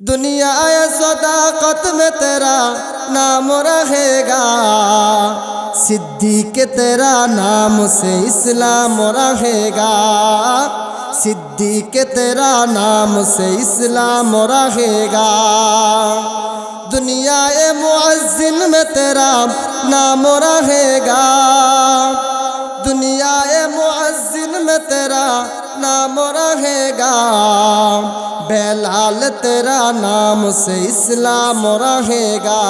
दुनिया सदाकत में तेरा नाम रहेगा, सिद्दीक तेरा नाम से इस्लाम रहेगा, सिद्दीक तेरा नाम से इस्लाम रहेगा। दुनिया मुअज्जिन में तेरा नाम रहेगा, दुनिया मुअज्जिन में तेरा नाम रहेगा, बेलाल तेरा नाम से इस्लाम रहेगा,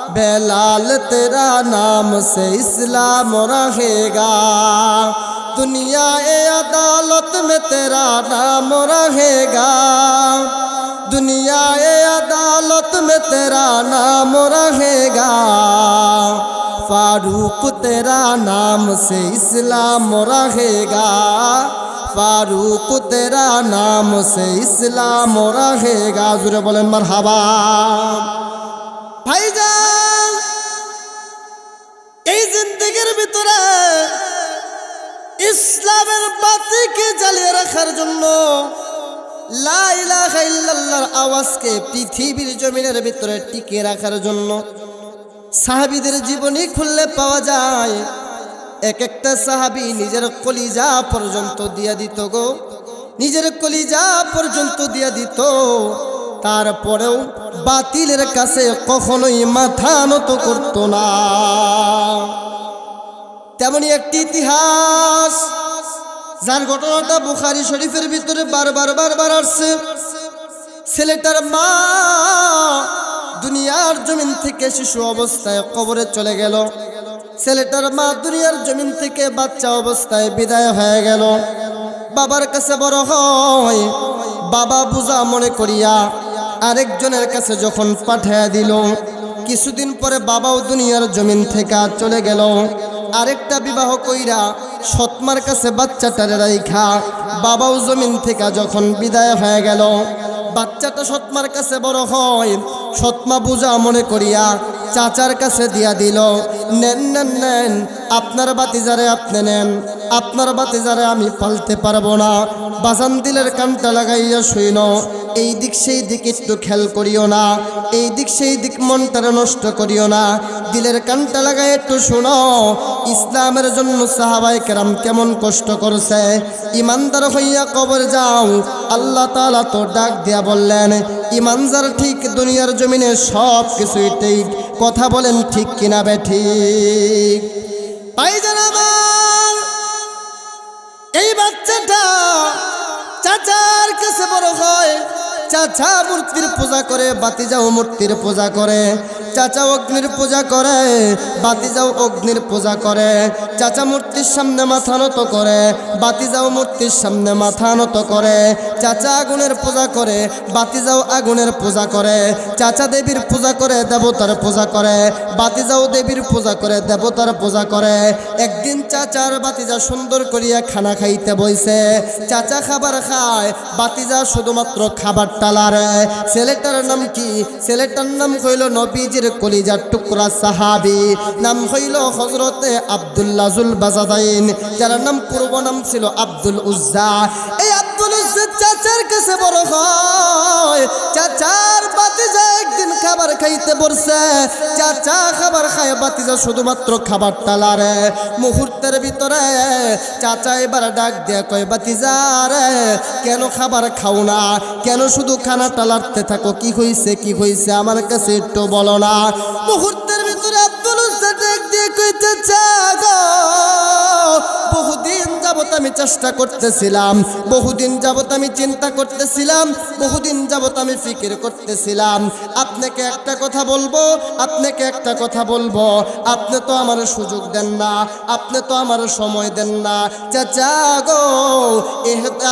बेलाल तेरा नाम से इस्लाम रहेगा। दुनिया अदालत में तेरा नाम रहेगा, दुनिया अदालत में तेरा नाम रहेगा, फारूक तेरा नाम से इस्लाम रहेगा, फारूक तेरा नाम से इस्लाम रहेगा। जुरे बोलें मरहबा। भाईजान, এই জিন্দেগির ভিতরে ইসলামের বাতিকে জ্বালিয়ে রাখার জন্য লা ইলাহা ইল্লাল্লাহর আওয়াজকে পৃথিবীর জমিনের ভিতরে টিকে রাখার জন্য সাহাবীদের জীবনী খুললে পাওয়া যায় এক একটা সাহাবী নিজের কলিজা পর্যন্ত দিয়া দিত গো, নিজের কলিজা পর্যন্ত দিয়া দিত। তারপরেও বাতিলের কাছে কখনোই মাথা নত করত না। তেমনি একটি ইতিহাস যার ঘটনাটা বুখারী শরীফের ভিতরে বারবার আসছে। ছেলেটার মা দুনিয়ার জমিন থেকে শিশু অবস্থায় কবরে চলে গেল। ছেলেটার মা দুনিয়ার জমিন থেকে বাচ্চা অবস্থায় বিদায় হয়ে গেল। বাবার কাছে বড় হয়, বাবা বুঝা মনে করিয়া আরেকজনের কাছে যখন পাঠিয়ে দিল, কিছুদিন পরে বাবাও দুনিয়ার জমিন থেকে চলে গেল। আরেকটা বিবাহ কইরা সৎমার কাছে বাচ্চাটারে রাইখা বাবাও জমিন থেকে যখন বিদায় হয়ে গেল, বাচ্চাটা সৎমার কাছে বড় হয়। সৎমা বুঝা মনে করিয়া চাচার কাছে দিয়া দিল, নেন নেন নেন, আপনার বাতিজারে আপনি নেন, আপনার বাতিজারে আমি পালতে পারবো না। বাজান দিলের কানটা লাগাইয়া শুইন, এই দিক সেই দিক একটু খেয়াল করিও না, এই দিক সেই দিক মনটারে নষ্ট করিও না, দিলের কানটা লাগাই একটু শুনো। ইসলামের জন্য সাহাবায়ে কেরাম কেমন কষ্ট করছে। ইমানদার হইয়া কবর যাও, আল্লাহ তাআলা তো ডাক দিয়া বললেন, ইমানদার ঠিক দুনিয়ার জমিনে সব কিছুই ঠিক। কথা বলেন ঠিক কিনা বেঠিক? ভাইজান আমার, এই বাচ্চাটা চাচার কাছে বড় হয়। চাচা মূর্তির পূজা করে, বাতিজাও মূর্তির পূজা করে। চাচা অগ্নির পূজা করে, বাতিজাও অগ্নির পূজা করে। চাচা মূর্তির সামনে মাথা নত করে, বাতিজাও মূর্তির সামনে মাথা নত করে। চাচা আগুনের পূজা করে, বাতিজাও আগুনের পূজা করে। চাচা দেবীর পূজা করে, দেবতার পূজা করে। বাতিজাও দেবীর পূজা করে, দেবতার পূজা করে। একদিন চাচার বাতিজা সুন্দর করিয়া খানা খাইতে বইছে। চাচা খাবার খায়, বাতিজা শুধুমাত্র খাবার টালারে। ছেলেটার নাম কি? ছেলেটার নাম হইল নবীজির কলিজার টুকরা সাহাবী, নাম হইল হযরতে আব্দুল্লাহ যুল বাজাদাইন, যার নাম পূর্ব নাম ছিল আব্দুল উজ্জা। এই আব্দুল উজ্জা চাচার কাছে বড় হয়। চাচার বাতিজা একদিন খাবার খাইতে বসছে। চাচা খাবার খায়, বাতিজা শুধুমাত্র খাবার টালারে। মুহূর্তের ভিতরে চাচা এবার ডাক দিয়ে কয়, বাতিজা রে, কেন খাবার খাও না? কেন শুধু খানা টালাতে থাকো? কি হইছে, কি হইছে, আমার কাছে একটু বলো না। মুহূর্তের ভিতরে আব্দুল উজ্জা ডাক দিয়ে কয়, চাচা গো, বহুদিন যাবত আমি চেষ্টা করতেছিলাম, বহুদিন যাবত আমি চিন্তা করতেছিলাম, বহুদিন যাবত আমি ফিকির করতেছিলাম। আপনাকে একটা কথা বলবো, আপনাকে একটা কথা বলবো। আপনি তো আমার সুযোগ দেন না, আপনি তো আমার সময় দেন না। চাচা গো,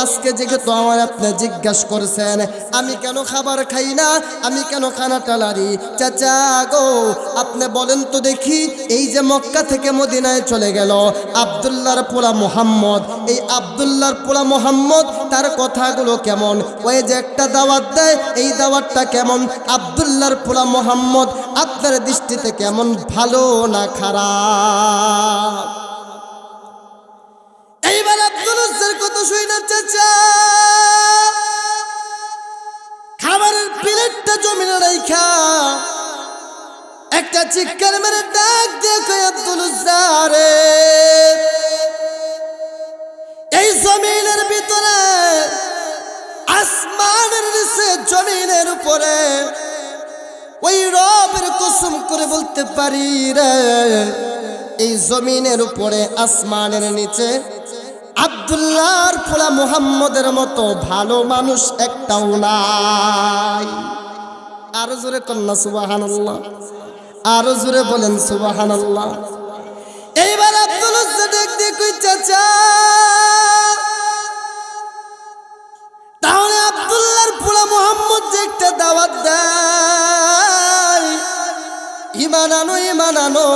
আজকে যেহেতু আমার আপনি জিজ্ঞাসা করছেন আমি কেন খাবার খাই না, আমি কেন খানা টালারি, চাচা গো আপনি বলেন তো দেখি, এই যে মক্কা থেকে মদিনায় চলে গেল আব্দুল্লাহর পোলা মুহাম্মদ, এই আব্দুল্লাহর পোলা মুহাম্মদ, তার কথাগুলো কেমন? ওই যে একটা দাওয়াত দেয়, এই দাওয়াতটা কেমন? আব্দুল্লাহর পোলা মুহাম্মদ আপনার দৃষ্টিতে কেমন, ভালো না খারাপ? এইবার আব্দুল উজ্জার কথা শুই না চাচা, খাবারের প্লেটটা জমিনে রাইখা একটা চিৎকার মেরে ডাক দিয়ে কয় আব্দুল উজ্জা রে, এই জমিনের ভিতরে আসমানের নিচে জমিনের উপরে ওই রবের কসম করে বলতে পারি রে, এই জমিনের উপরে আসমানের নিচে আব্দুল্লাহর পোলা মুহাম্মদের মতো ভালো মানুষ একটাও নাই। আরো জোরে কন্যা সুবহানাল্লাহ, আরো জোরে বলেন সুবহানাল্লাহ। এইবার আব্দুল উজ্জা ডাক দিয়ে কই চাচা, তাহলে আব্দুল্লাহর পোলা মুহাম্মদ যে একটা দাওয়াত দেয়, ঈমান আনো, ঈমান আনো,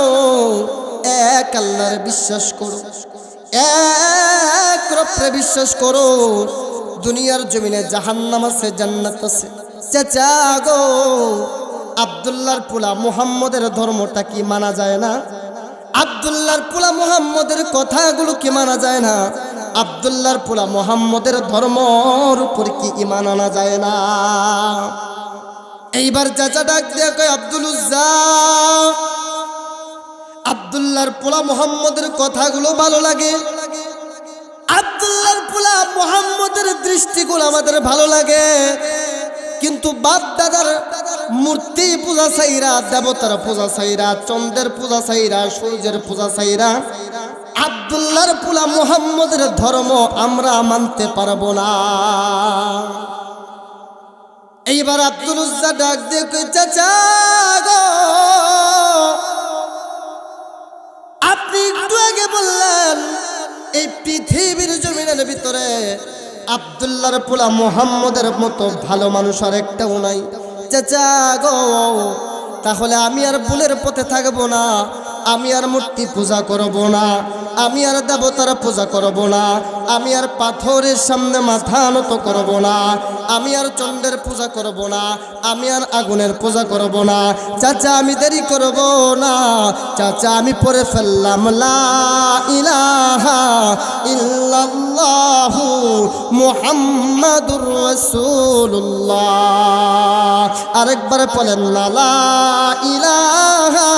এক আল্লাহর বিশ্বাস করো, এক রব্বে বিশ্বাস করো, দুনিয়ার জমিনে জাহান্নাম আছে, জান্নাত আছে। চাচা গো, আব্দুল্লাহর পোলা মুহাম্মদের ধর্মটা কি মানা যায় না? আব্দুল্লাহর পোলা মুহাম্মদের কথাগুলো কি মানা যায় না? আব্দুল্লাহর পোলা মুহাম্মদের ধর্মর উপর কি ঈমান আনা যায় না? এইবার চাচা ডাক দিয়ে কয় আব্দুল উজ্জা, আব্দুল্লাহর পোলা মুহাম্মদের কথাগুলো ভালো লাগে, আব্দুল্লাহর পোলা মুহাম্মদের দৃষ্টিগুলো আমাদের ভালো লাগে, কিন্তু বাপ দাদার মূর্তি পূজা চাইরা, দেবতার পূজা চাইরা, চন্দ্রের পূজা চাইরা, সূর্যের পূজা চাইরা আব্দুল্লাহর পোলা মুহাম্মদের ধর্ম আমরা মানতে পারবো না। এইবার আব্দুল উজ্জা ডাক দিয়ে কই চাচা গো, আপনি একটু আগে বললেন এই পৃথিবীর জমিনের ভিতরে আব্দুল্লাহর পোলা মুহাম্মদের মতো ভালো মানুষ আর একটাও নাই। চাচা গো, তাহলে আমি আর ভুলের পথে থাকবো না, আমি আর মূর্তি পূজা করব না, আমি আর দেবতার পূজা করব না, আমি আর পাথরের সামনে মাথা নত করব না, আমি আর চন্দ্রের পূজা করব না, আমি আর আগুনের পূজা করব না। চাচা আমি দেরি করব না, চাচা আমি পড়ে ফেললাম লা ইলাহা ইল্লাল্লাহু মুহাম্মাদুর রাসূলুল্লাহ। আরেকবার বলেন না, লা ইলাহা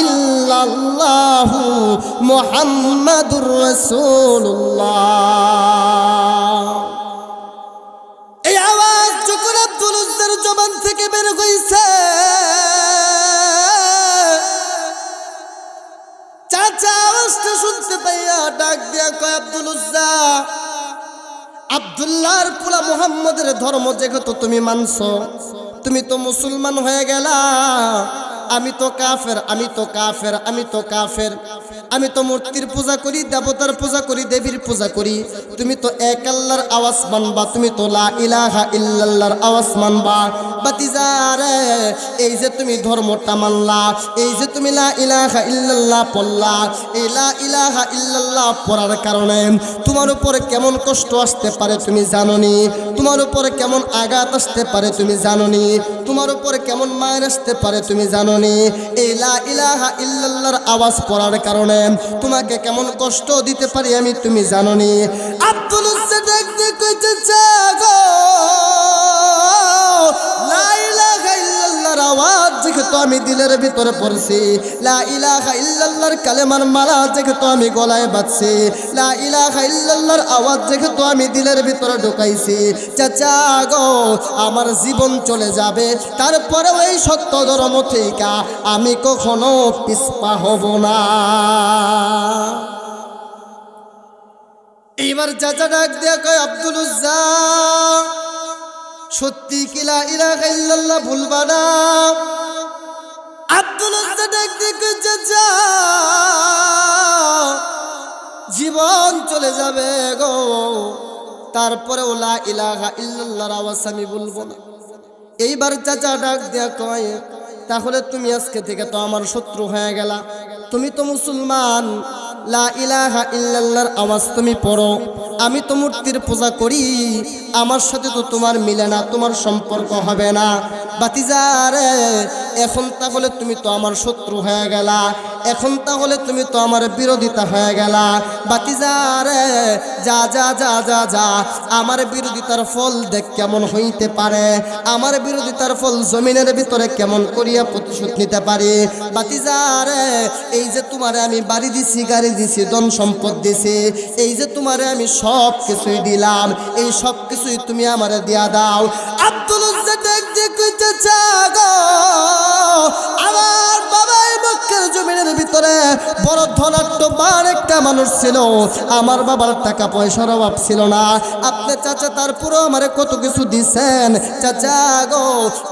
ইল্লাল্লাহু মুহাম্মাদুর রাসূলুল্লাহ। এই আওয়াজ যখন আব্দুল উজ্জার জবান থেকে বের হইছে, চাচা আওয়াজটা শুনতে পাইয়া ডাক দিয়া কয় আব্দুল উজ্জা, আব্দুল্লাহর পোলা মুহাম্মদের ধর্ম যেহেতু তুমি মানছো, তুমি তো মুসলমান হয়ে গেলা, আমি তো কাফের, আমি তো কাফের, আমি তো কাফের, আমি তো মূর্তির পূজা করি, দেবতার পূজা করি, দেবীর পূজা করি, তুমি তো এক আল্লাহর আওয়াজ মানবা, তুমি তো লা ইলাহা ইল্লাল্লাহর আওয়াজ মানবা। বাতিজারে, এই যে তুমি ধর্মটা মানলা, এই যে তুমি লা ইলাহা ইল্লাল্লাহ পড়লা, এই লা ইলাহা ইল্লাল্লাহ পড়ার কারণে তোমার উপরে কেমন কষ্ট আসতে পারে তুমি জানোনি, তোমার উপরে কেমন আঘাত আসতে পারে তুমি জানোনি, তোমার উপরে কেমন মায়ের আসতে পারে তুমি জানোনি। এই লা ইলাহা ইল্লাল্লাহর আওয়াজ পড়ার কারণে তোমাকে কেমন কষ্ট দিতে পারি আমি তুমি জানোনি। আব্দুল উজ্জা ডাক দিয়ে কইতে চাগো, লা ইলাহা ইল্লাল্লাহর আওয়াজ যেহেতু আমি দিলের ভিতরে পড়ছি, লা ইলাহা ইল্লাল্লাহর কালেমার মালা যেহেতু আমি গলায় বাঁধছি, লা ইলাহা ইল্লাল্লাহর আওয়াজ যেহেতু আমি দিলের ভিতরে ঢুকাইছি, চাচা গো আমার জীবন চলে যাবে, তারপরে ওই সত্য ধর্ম থেকে আমি কখনো পিছপা হব না। এইবার চাচা ডাক দিয়া কয় আব্দুল উজ্জা, সত্যি কি লা ইলাহা ইল্লাল্লাহ ভুলবা না? আব্দুল উজ্জা ডাক দিয়ে কয় চাচা, জীবন চলে যাবে গো, তারপরে লা ইলাহা ইল্লাল্লাহর আওয়াজ আমি বলবো না। এইবার চাচা ডাক দিয়া কয়, তাহলে তুমি আজকে থেকে তো আমার শত্রু হয়ে গেলা, তুমি তো মুসলমান, লা ইলাহা ইল্লাল্লাহর আওয়াজ তুমি পড়ো, আমি তো মূর্তির পূজা করি, আমার সাথে তো তোমার মিলে না, তোমার সম্পর্ক হবে না। বাতিজারে, এখন তাহলে তুমি তো আমার শত্রু হয়ে গেলা, এখন তাহলে তুমি তো আমার বিরোধিতা হয়ে গেলা। বাতিজা রে, যা যা যা যা যা, আমার বিরোধিতার ফল দেখ কেমন হইতে পারে, আমার বিরোধিতার ফল জমিনের ভিতরে কেমন করিয়া প্রতিশোধ নিতে পারি। বাতিজা রে, এই যে তোমারে আমি বাড়ি দিছি, গাড়ি দিছি, ধন সম্পদ দিছি, এই যে তোমারে আমি সব কিছুই দিলাম, এই সব কিছুই তুমি আমারে দিয়া দাও। আব্দুল উজ্জা দেখ দেখতে চাগো, আমার বাবা এই মক্কার জমিনের ভিতরে বড় ধনাঢ্যবান একটা মানুষ ছিল, আমার বাবার টাকা পয়সার অভাব ছিল না। আপনি চাচা তারপরও আমারে কত কিছু দিছেন। চাচা গো,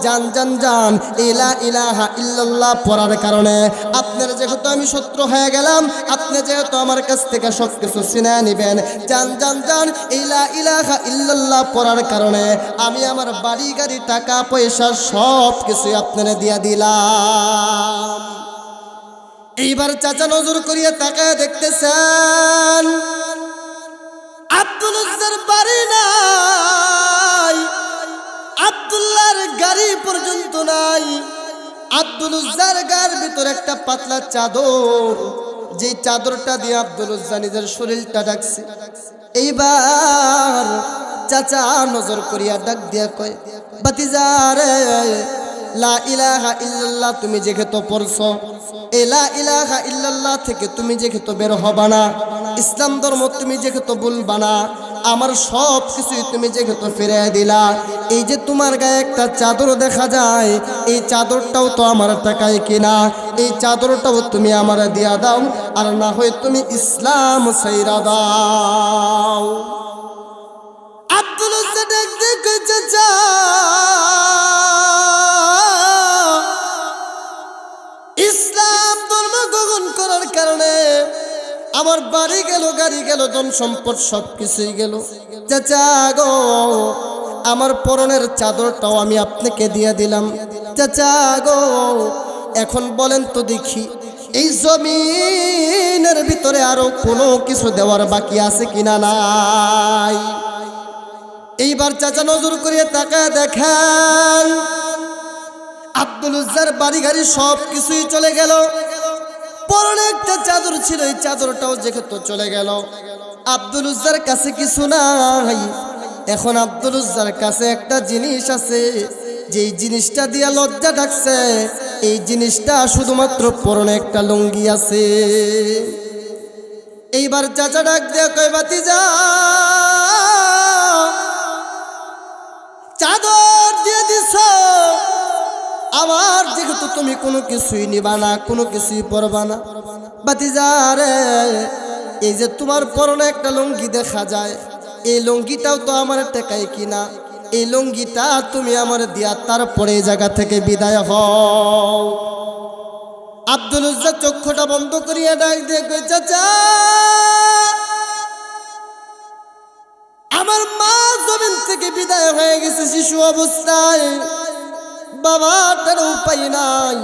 জান জান জান, ইলা ইলাহা ইল্লাল্লাহ পড়ার কারণে আপনার যেহেতু আমি শত্রু হয়ে গেলাম, আপনি যেহেতু আমার কাছ থেকে সব কিছু ছিনিয়ে নিবেন, জান জান জান, ইলা ইলাহা ইল্লাল্লাহ পড়ার কারণে আমি আমার বাড়ি গাড়ি টাকা পয়সা সব কিছু আপনারা দিয়া দিলাম। এইবার চাচা নজর করিয়া তাকায় দেখতেছেন আব্দুল উজ্জার বাড়ি নাই, আব্দুল্লাহর গাড়ি পর্যন্ত নাই। আব্দুল উজ্জার গার ভিতরে একটা পাতলা চাদর, যে চাদরটা দিয়ে আব্দুল উজ্জা নিজের শরীরটা ঢাকছে। এইবার চাচা নজর করিয়া ডাক দিয়া কয়, বাতিজা রে, লা ইলাহা ইল্লাল্লাহ তুমি যেহেতু পড়ছো, এই লা ইলাহা ইল্লাল্লাহ থেকে তুমি যেহেতু বের হবা না, ইসলাম ধর্ম তুমি যেহেতু বলবা না, আমার সব কিছুই তুমি যেহেতু ফিরিয়ে দিলা, এই যে তোমার গায়ে একটা চাদর দেখা যায়, এই চাদরটাও তো আমার টাকায় কিনা, এই চাদরটাও তুমি আমার দিয়া দাও, আর না হয় তুমি ইসলাম ছাইরা দাও। আব্দুল উজ্জা দেখ দেখে চাচা, ইসলাম ধর্ম গ্রহণ করার কারণে আমার বাড়ি গেল, গাড়ি গেল, ধন সম্পদ সব কিছুই গেল। চাচা গো, আমার পরনের চাদরটাও আমি আপনাকে দিয়ে দিলাম। চাচা গো, এখন বলেন তো দেখি, এই জমিনের ভিতরে আরো কোনো কিছু দেওয়ার বাকি আছে কিনা নাই? এইবার চাচা নজর করিয়া তাকায় দেখেন আব্দুল উজ্জার বাড়ি গাড়ি সব কিছুই চলে গেল, পরনে একটা চাদর ছিল, এই চাদরটাও যেহেতু চলে গেল, আব্দুল উজ্জার কাছে কিছু নাই। এখন আব্দুল উজ্জার কাছে একটা জিনিস আছে, যেই জিনিসটা দিয়া লজ্জা ডাকছে, এই জিনিসটা শুধুমাত্র পরনে একটা লুঙ্গি আছে। এইবার চাচা ডাক দিয়া কয়, বাতিজা, চাদর দিয়ে দিছ, আমার যেহেতু তুমি কোনো কিছুই নিবা না, কোনো কিছুই পরবা না, বাতিজা রে, এই যে তোমার পরনে একটা লুঙ্গি দেখা যায়, এই লুঙ্গিটাও তো আমার টাকায় কিনা, এই লুঙ্গিটা তুমি আমার দিয়া তারপরে এই জায়গা থেকে বিদায় হও। আব্দুল উজ্জা চক্ষুটা বন্ধ করিয়া ডাক দিয়ে কই, চাচা, আমার মা জমিন থেকে বিদায় হয়ে গেছে শিশু অবস্থায়, বাবাটার উপায় নাই,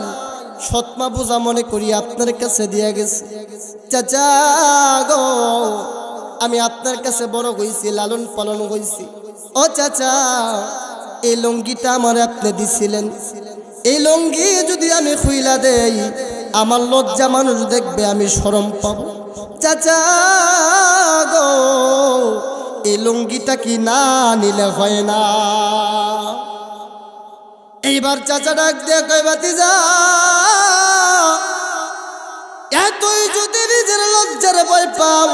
সৎমা বোঝা মনে করি আপনার কাছে দিয়ে গেছে। চাচা গো, আমি আপনার কাছে বড় হইছি, লালন পালন হইছি, ও চাচা, এই লুঙ্গিটা আমার আপনি দিছিলেন, এই লুঙ্গি যদি আমি খুইলা দেই, আমার লজ্জা মানুষ দেখবে, আমি শরম পাবো। চাচা গো, এই লুঙ্গিটা কি না নিলে হয় না? এইবার চাচা ডাক দিয়ে কয়, বাতিজা, এতই যদি নিজের লজ্জার ভয় পাও,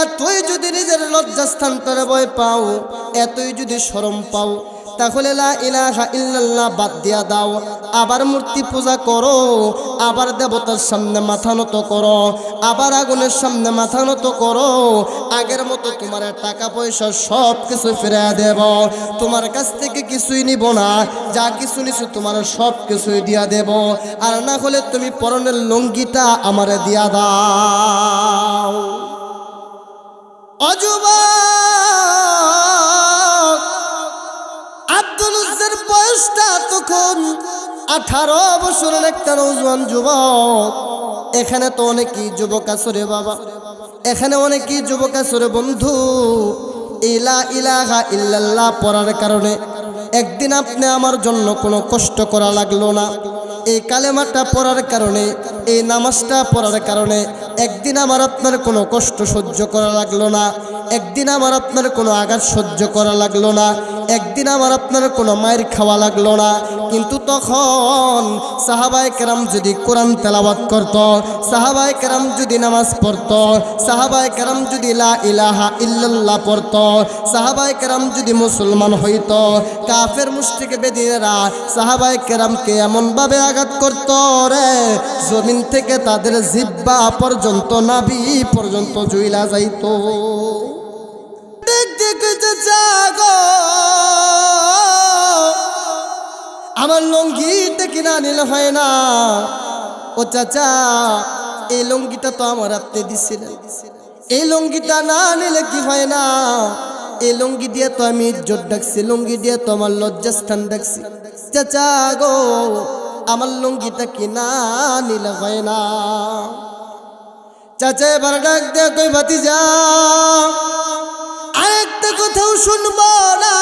এতই যদি নিজের লজ্জাস্থানটার ভয় পাও, এতই যদি শরম পাও, তাহলে লা ইলাহা ইল্লাল্লাহ বাদ দিয়া দাও, আবার মূর্তি পূজা করো, আবার দেবতার সামনে মাথা নত করো, আবার আগুনের সামনে মাথা নত করো, আগের মতো তোমার টাকা পয়সা সব কিছু ফিরে দেব, তোমার কাছ থেকে কিছুই নিব না, যা কিছু নিছো তোমার সব কিছুই দিয়া দেব, আর না হলে তুমি পরনের লুঙ্গিটা আমারে দিয়া দাও। অযুবক আব্দুল উজ্জার বয়সটা তখন 18 বছরের একটা নওজোয়ান যুবক। এখানে তো অনেকই যুবক আছে রে বাবা, এখানে অনেকই যুবক আছে রে বন্ধু। লা ইলাহা ইল্লাল্লাহ পড়ার কারণে একদিন আপনি আমার জন্য কোনো কষ্ট করা লাগলো না, এই কালেমাটা পড়ার কারণে, এই নামাজটা পড়ার কারণে একদিন আমার আপনার কোনো কষ্ট সহ্য করা লাগলো না, একদিন আমার আপনার কোনো আঘাত সহ্য করা লাগলো না, একদিন আমার আপনার কোনো মায়ের খাওয়া লাগলো না। কিন্তু তখন সাহাবায়ে কেরাম যদি কোরআন তেলাওয়াত করত, সাহাবায়ে কেরাম যদি নামাজ পড়ত, সাহাবায়ে কেরাম যদি লা ইলাহা ইল্লাল্লাহ পড়ত, সাহাবায়ে কেরাম যদি মুসলমান হইত, কাফের মুশরিক বেদিনেরা সাহাবায়ে কেরামকে এমনভাবে আঘাত করত রে, জমিন থেকে তাদের জিহ্বা পর্যন্ত, নাভি পর্যন্ত জুইলা যাইত। জাগো আমার লুঙ্গিটা কিনা নিলে হয় না। ও চাচা, এই লুঙ্গিটা তো আমার আপনি দিছিলেন, এই লুঙ্গিটা না নিলে কি হয় না? এই লুঙ্গি দিয়ে তো আমি ইজ্জত ডাকছি, লুঙ্গি দিয়ে তো আমার লজ্জাস্থান ডাকছি। চাচা গো, আমার লুঙ্গিটা কিনা নিলে হয় না। চাচা এবার ডাক দে, কই ভাতিজা আরেকটা কথাও শুনবো না,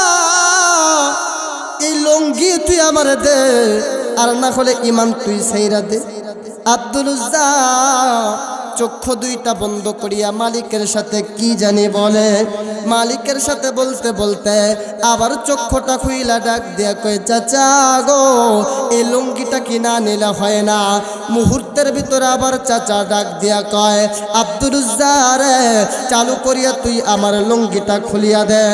এই লুঙ্গি তুই আমার দে, আর না হলে ইমান তুই ছাইরা দে। আব্দুল উজ্জা চক্ষু দুইটা বন্ধ করিয়া মালিকের সাথে কি জানি বলে, মালিকের সাথে বলতে বলতে আবার চক্ষুটা খুইলা ডাক দিয়া কয়, চাচা গো এই লুঙ্গিটা কিনা নিলে হয় না। মুহূর্তের ভিতরে আবার চাচা ডাক দিয়া কয়, আব্দুল উজ্জা রে, চালু করিয়া তুই আমার লুঙ্গিটা খুলিয়া দে।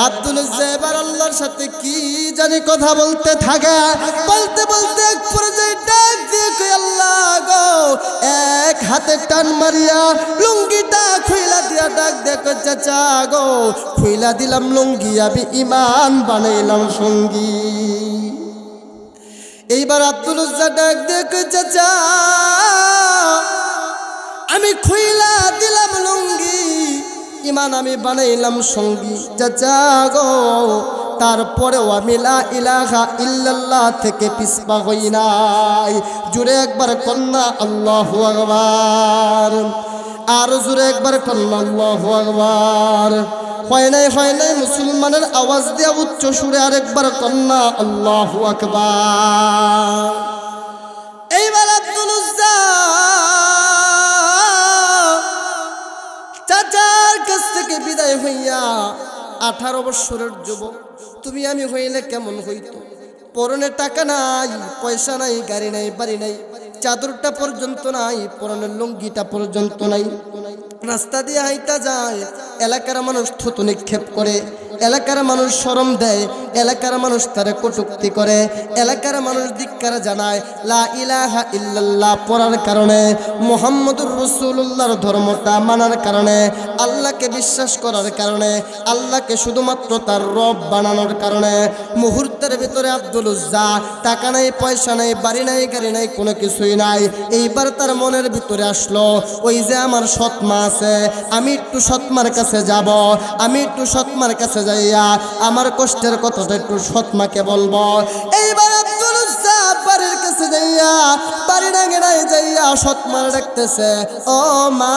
আব্দুল উজ্জা এবার আল্লাহর সাথে কি জানি কথা বলতে থাকে, বলতে বলতে এক পর্যায়ে ডাক দিয়ে কয়, আল্লাহ গো, এক হাতে টান মারিয়া লুঙ্গিটা খুইলা দিয়া ডাক দেখো, চাচা গো খুইলা দিলাম লুঙ্গি, আমি ইমান বানাইলাম সঙ্গী। এইবার আব্দুল উজ্জা ডাক দেখো, চাচা আমি খুইলা দিলাম লুঙ্গি, ইমান আমি বানাইলাম সঙ্গী। চাচা গো তারপরেও আমি লা ইলাহা ইল্লাল্লাহ থেকে পিছপা হই নাই। জুড়ে একবার কন্যা আল্লাহু আকবার, আর জুড়ে একবার কন্যা আল্লাহু আকবার। হয় নাই মুসলমানের আওয়াজ দিয়া উচ্চ সুরে আরেকবার কন্যা আল্লাহু আকবার। এইবার আব্দুল উজ্জা চাচার কাছ থেকে বিদায় হইয়া, 18 বছরের যুবক তুমি আমি হইলে কেমন হইতো? পরনে টাকা নাই, পয়সা নাই, গাড়ি নাই, বাড়ি নাই, চাদরটা পর্যন্ত নাই, পরনের লুঙ্গিটা পর্যন্ত নাই। রাস্তা দিয়ে হাইটা যায়, এলাকার মানুষ থুতু নিক্ষেপ করে, এলাকার মানুষ শরম দেয়, এলাকার মানুষ তারে কটূক্তি করে, এলাকার মানুষ ধিক্কার জানায়। লা ইলাহা ইল্লাল্লাহ পড়ার কারণে, মুহাম্মদুর রাসূলুল্লাহর ধর্মটা মানার কারণে, আল্লাহকে বিশ্বাস করার কারণে, আল্লাহকে শুধুমাত্র তার রব বানানোর কারণে মুহূর্তের ভিতরে আব্দুল উজ্জা টাকা নাই, পয়সা নাই, বাড়ি নাই, গাড়ি নাই, কোনো কিছুই নাই। এইবার তার মনের ভিতরে আসলো, ওই যে আমার সৎমা আছে, আমি একটু সৎমার কাছে যাব, আমি একটু সৎমার কাছে যাইয়া আমার কষ্টের কথাটা একটু সৎমাকে বলবো। এইবার আব্দুল উজ্জা বাড়ির কাছে যাইয়া, বাড়ির আঙিনায় যাইয়া সৎমার ডাকতেছে, ও মা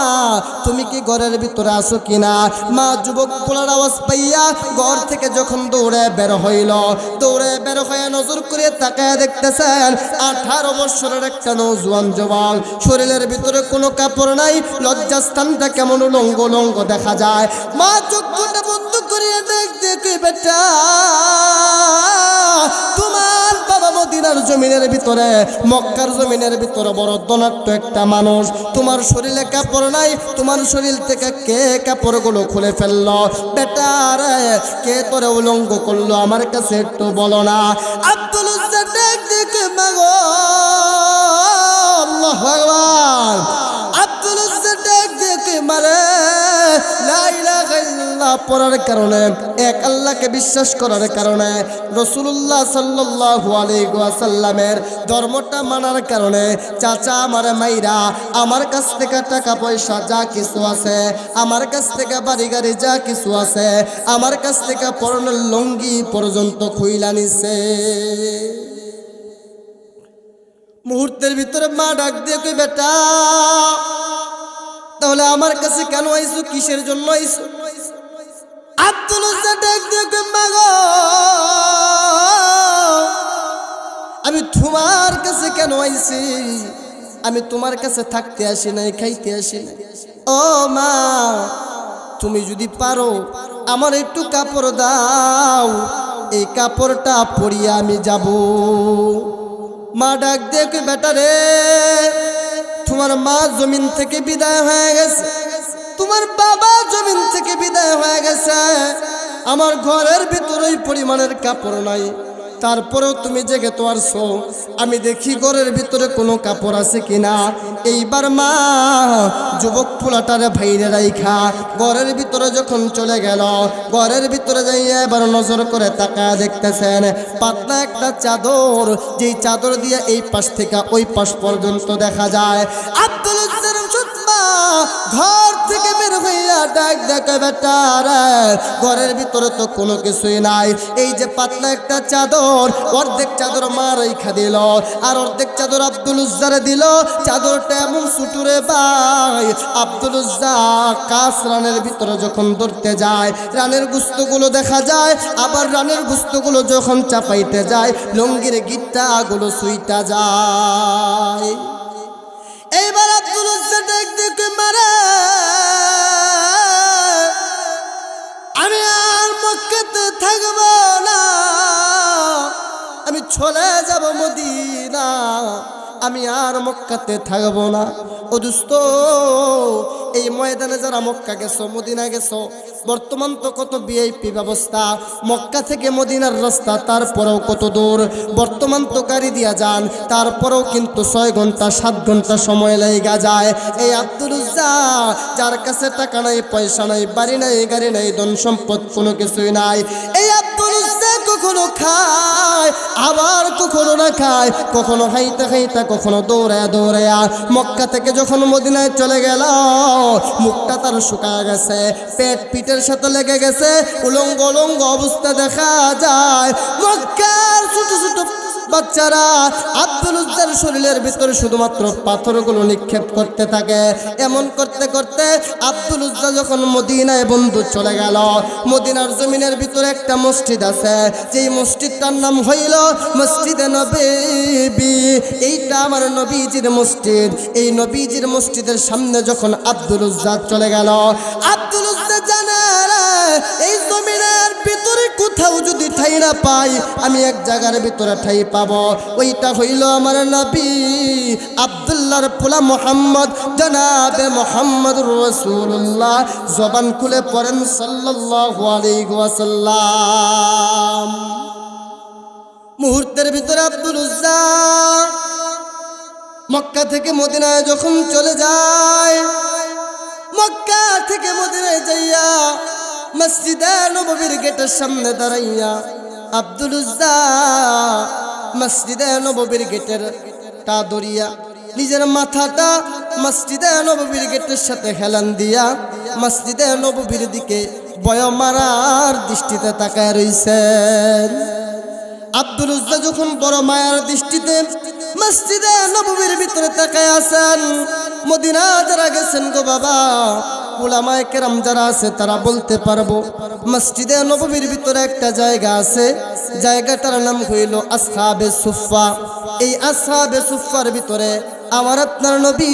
তুমি কি ঘরের ভিতরে আসো কিনা? মা যুবক পোলার আওয়াজ পাইয়া ঘর থেকে যখন দৌড়ে বের হইল, দৌড়ে বের হয়ে নজর করে তাকায় দেখতেছেন 18 বছরের একটা নওজোয়ান যুবক, শরীরের ভিতরে কোনো কাপড় নাই, লজ্জাস্থানটা কেমন লঙ্গ লঙ্গ দেখা যায়। মা চক্ষুটা বন্ধ করিয়া দেখে, বেটা তোমার বাবা মদিনার জমিনের ভিতরে, মক্কার জমিনের ভিতরে বড় ধনাঢ্য একটা মানুষ, তোমার শরীরে কাপড় নাই, তোমার শরীর থেকে কে কাপড়গুলো খুলে ফেললো? বেটা রে, কে তোরে উলঙ্গ করলো আমার কাছে একটু বলো না। আব্দুল উজ্জা ডাক দেখে, মাগো আল্লাহু আকবার। আব্দুল উজ্জা ডাক দেখে, মারে লা ইলাহা ইল্লাল্লাহ পড়ার কারণে, এক আল্লাহকে বিশ্বাস করার কারণে, রাসূলুল্লাহ সাল্লাল্লাহু আলাইহি ওয়াসাল্লামের ধর্মটা মানার কারণে চাচা আমার মাইরা আমার কাছ থেকে টাকা পয়সা যা কিছু আছে, আমার কাছ থেকে বাড়ি গাড়ি যা কিছু আছে, আমার কাছ থেকে পরনের লুঙ্গি পর্যন্ত খুইলা নিছে। মুহূর্তের ভিতরে মা ডাক দিয়ে কই, বেটা তাহলে আমার কাছে কেন আইছো, কিসের জন্য আইছো? আব্দুল উজ্জা ডাক দিয়ে কই, মা গো আমি তোমার কাছে কেন কেন আইছি? আমি তোমার কাছে থাকতে আসি নাই, খাইতে আসি নাই। ও মা, তুমি যদি পারো আমার একটু কাপড় দাও, এই কাপড়টা পরিয়ে আমি যাব। মা ডাক দেখে, বেটা রে, তোমার মা জমিন থেকে বিদায় হয়ে গেছে, তোমার বাবা জমিন থেকে বিদায় হয়ে গেছে, আমার ঘরের ভিতরে ওই পরিমাণের কাপড় নাই, তারপরেও তুমি জেগে তো আসছো। আমি দেখি ঘরের ভিতরে কোনো কাপড় আছে কিনা। এইবার মা যুবক পোলাটারে ভাইরে রাইখা ঘরের ভিতরে যখন চলে গেল, ঘরের ভিতরে যাইয়া এবার নজর করে তাকায় দেখতেছেন পাতলা একটা চাদর, যেই চাদর দিয়ে এই পাশ থেকে ওই পাশ পর্যন্ত দেখা যায়। আব্দুল উজ্জার সুতমা ঘর থেকে বের হইয়া ডাক দেখে, বেটা রে, ঘরের ভিতরে তো কোনো কিছুই নাই, এই যে পাতলা একটা চাদর, অর্ধেক চাদর মা রাইখা দিল আর অর্ধেক চাদর আব্দুল উজ্জারে দিল। চাদরটা এমন সুটুরে ভাই, আব্দুল উজ্জা কাছ রানের ভিতরে যখন ধরতে যায়, রানের গুস্তগুলো দেখা যায়, আবার রানের গুস্তগুলো যখন চাপাইতে যায়, লঙ্গির গিট্টা গুলো সুইটা যায়। এইবার আব্দুল উজ্জা দেখ দেখে, মারে আমি আর মক্কাতে থাকবো না, আমি চলে যাব মদিনা, আমি আর মক্কাতে থাকবো না। ও দোস্ত, এই ময়দানে যারা মক্কা গেছো, মদিনা গেছো, বর্তমান তো কত ভিআইপি ব্যবস্থা, মক্কা থেকে মদিনার রাস্তা তারপরেও কত দূর, বর্তমান তো গাড়ি দিয়া যান, তারপরেও কিন্তু 6 ঘন্টা 7 ঘন্টা সময় লেগে যায়। এই আব্দুল উজ্জা, যার কাছে টাকা নাই, পয়সা নাই, বাড়ি নাই, গাড়ি নাই, ধন সম্পদ কোনো কিছুই নাই, এই আব্দুল উজ্জা কখনো খায় আবার কখনো না খায়, কখনো হাইতে হাইতে, কখনো দৌড়ায়া দৌড়ায়া মক্কা থেকে যখন মদিনায় চলে গেল, মুখটা তার শুকায় গেছে, পেট পিঠের সাথে লেগে গেছে, উলঙ্গ উলঙ্গ অবস্থা দেখা যায়। মক্কার ছোট ছোট বাচ্চারা আব্দুল উজ্জার শরীরের ভিতরে শুধুমাত্র পাথরগুলো নিক্ষেপ করতে থাকে। এমন করতে করতে আব্দুল উজ্জা যখন মদিনায় বন্ধু চলে গেল, মদিনার জমিনের ভিতরে একটা মসজিদ আছে, যেই মসজিদটার নাম হইল মসজিদে নববী। এইটা আমার নবীজির মসজিদ। এই নবীজির মসজিদের সামনে যখন আব্দুল উজ্জা চলে গেল, আব্দুল উজ্জা জানে এই জমিনের ভিতরে কোথাও যদি ঠাই না পাই, আমি এক জায়গার ভিতরে ঠাই পাবো, ওইটা হইল আমার নবী আব্দুল্লাহর পোলা মুহাম্মদ, জনাবে মুহাম্মদ রাসূলুল্লাহ। জবান খুলে পড়েন সাল্লাল্লাহু আলাইহি ওয়াসাল্লাম। মুহূর্তের ভিতরে আব্দুল উজ্জা মক্কা থেকে মদিনায় যখন চলে যায়, মক্কা থেকে মদিনায় যাইয়া মসজিদে নববীর গেটের সামনে দাঁড়াইয়া আব্দুল উজ্জা মসজিদে নববীর গেটের টা ধরিয়া নিজের মাথাটা মসজিদে নববীর গেটের সাথে হেলান দিয়া মসজিদে নববীর দিকে বয়মারার দৃষ্টিতে তাকায় রইছেন। আব্দুল উজ্জা যখন বড় মায়ার দৃষ্টিতে মসজিদে নববীর ভিতরে তাকায় আছেন, মদিনা যারা গেছেন গো বাবা, উলামায়ে কেরাম যারা আছে তারা বলতে পারবো, মসজিদে নববীর ভিতরে একটা জায়গা আছে, জায়গাটার নাম হইল আসহাবে সুফফা। এই আসহাবে সুফফার ভিতরে আমার আপনার নবী